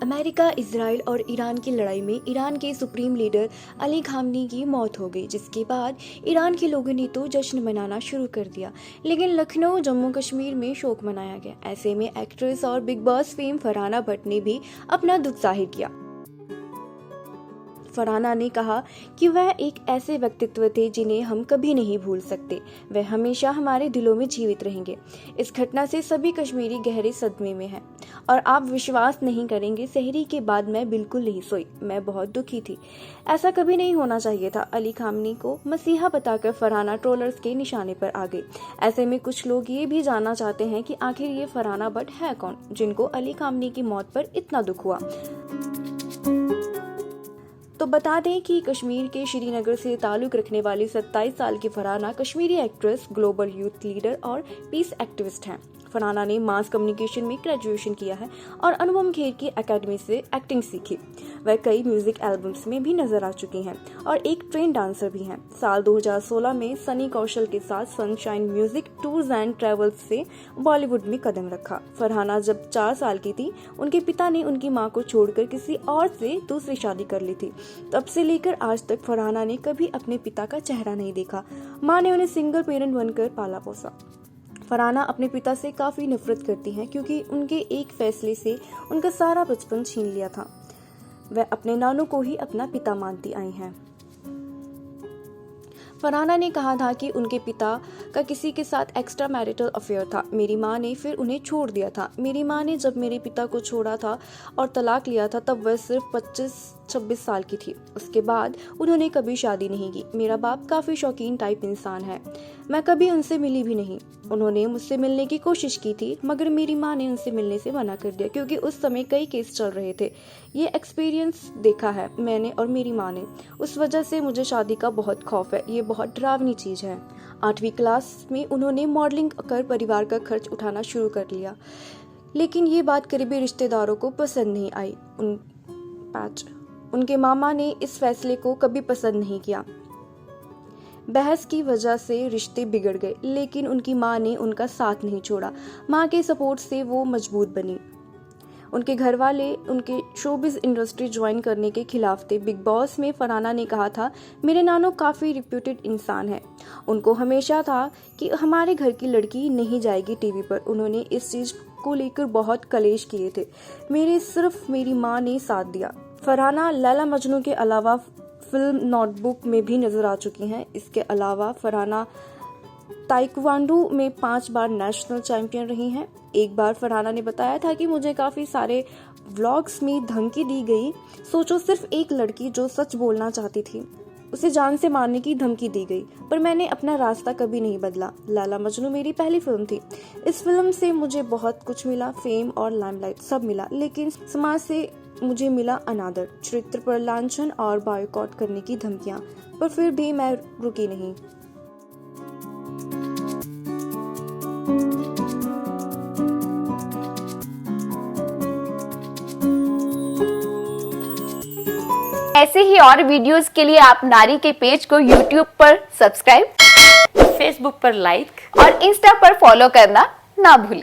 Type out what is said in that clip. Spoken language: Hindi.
अमेरिका, इजराइल और ईरान की लड़ाई में ईरान के सुप्रीम लीडर अली खामनी की मौत हो गई, जिसके बाद ईरान के लोगों ने तो जश्न मनाना शुरू कर दिया। लेकिन लखनऊ, जम्मू कश्मीर में शोक मनाया गया। ऐसे में एक्ट्रेस और big boss fame Farhana Bhatt ने भी अपना दुख जाहिर किया। फरहाना ने कहा कि वह एक ऐसे व्यक्तित्व थे जिन्हें हम कभी नहीं भूल सकते। वह हमेशा हमारे दिलों में जीवित रहेंगे। इस घटना से सभी कश्मीरी गहरे सदमे में हैं और आप विश्वास नहीं करेंगे, सहरी के बाद मैं बिल्कुल नहीं सोई। मैं बहुत दुखी थी। ऐसा कभी नहीं होना चाहिए था। अली खामनी को मसीहा बताकर फरहाना ट्रोलर्स के निशाने पर आ गई। ऐसे में कुछ लोग ये भी जानना चाहते हैं कि आखिर ये फरहाना भट्ट है कौन, जिनको अली खामनी की मौत पर इतना दुख हुआ। तो बता दें कि कश्मीर के श्रीनगर से ताल्लुक रखने वाली 27 साल की Farhana Kashmiri actress, global youth leader और पीस एक्टिविस्ट हैं। फरहाना ने मास कम्युनिकेशन में ग्रेजुएशन किया है और अनुपम खेर की एकेडमी से एक्टिंग सीखी। वह कई म्यूजिक एल्बम्स में भी नजर आ चुकी हैं और एक ट्रेन डांसर भी हैं। साल 2016 में सनी कौशल के साथ sunshine music tours and travels से बॉलीवुड में कदम रखा। फरहाना जब 4 साल की थी, उनके पिता ने उनकी मां को छोड़कर किसी और से दूसरी शादी कर ली थी। तब से लेकर आज तक फरहाना ने कभी अपने पिता का चेहरा नहीं देखा। मां ने उन्हें सिंगल पेरेंट बनकर पाला पोसा। फरहाना अपने पिता से काफी नफरत करती हैं क्योंकि उनके एक फैसले से उनका सारा बचपन छीन लिया था। वह अपने नानू को ही अपना पिता मानती आई हैं। फरहाना ने कहा था कि उनके पिता का किसी के साथ एक्स्ट्रा मैरिटल अफेयर था। मेरी मां ने फिर उन्हें छोड़ दिया था। मेरी मां ने जब मेरे पिता को छोड़ा था और तलाक लिया था, तब वह सिर्फ 25-26 साल की थी। उसके बाद उन्होंने कभी शादी नहीं की। मेरा बाप काफ़ी शौकीन टाइप इंसान है। मैं कभी उनसे मिली भी नहीं। उन्होंने मुझसे मिलने की कोशिश की थी, मगर मेरी मां ने उनसे मिलने से मना कर दिया क्योंकि उस समय कई केस चल रहे थे। ये एक्सपीरियंस देखा है मैंने और मेरी मां ने। उस वजह से मुझे शादी का बहुत खौफ है। ये बहुत डरावनी चीज़ है। 8वीं क्लास में उन्होंने मॉडलिंग कर परिवार का खर्च उठाना शुरू कर लिया, लेकिन ये बात करीबी रिश्तेदारों को पसंद नहीं आई। उनके मामा ने इस फैसले को कभी पसंद नहीं किया। बहस की वजह से रिश्ते बिगड़ गए, लेकिन उनकी मां ने उनका साथ नहीं छोड़ा। मां के सपोर्ट से वो मजबूत बनी। उनके घर वाले उनके शोबिज इंडस्ट्री ज्वाइन करने के खिलाफ थे। बिग बॉस में फरहाना ने कहा था, मेरे नानू काफ़ी रिप्यूटेड इंसान है। उनको हमेशा था कि हमारे घर की लड़की नहीं जाएगी टीवी पर। उन्होंने इस चीज़ को लेकर बहुत कलेश किए थे। सिर्फ मेरी माँ ने साथ दिया। फरहाना लैला मजनू के अलावा फिल्म नोटबुक में भी नजर आ चुकी हैं। इसके अलावा फरहाना ताइक्वांडो में 5 बार नेशनल चैंपियन रही हैं। एक बार फरहाना ने बताया था कि मुझे काफ़ी सारे व्लॉग्स में धमकी दी गई। सोचो, सिर्फ एक लड़की जो सच बोलना चाहती थी, उसे जान से मारने की धमकी दी गई, पर मैंने अपना रास्ता कभी नहीं बदला। लैला मजनू मेरी पहली फिल्म थी। इस फिल्म से मुझे बहुत कुछ मिला, फेम और लाइमलाइट सब मिला, लेकिन समाज से मुझे मिला अनादर, चरित्र पर लांछन और बॉयकॉट करने की धमकियां, पर फिर भी मैं रुकी नहीं। ऐसे ही और वीडियोस के लिए आप नारी के पेज को YouTube पर सब्सक्राइब, फेसबुक पर लाइक और इंस्टा पर फॉलो करना ना भूलें।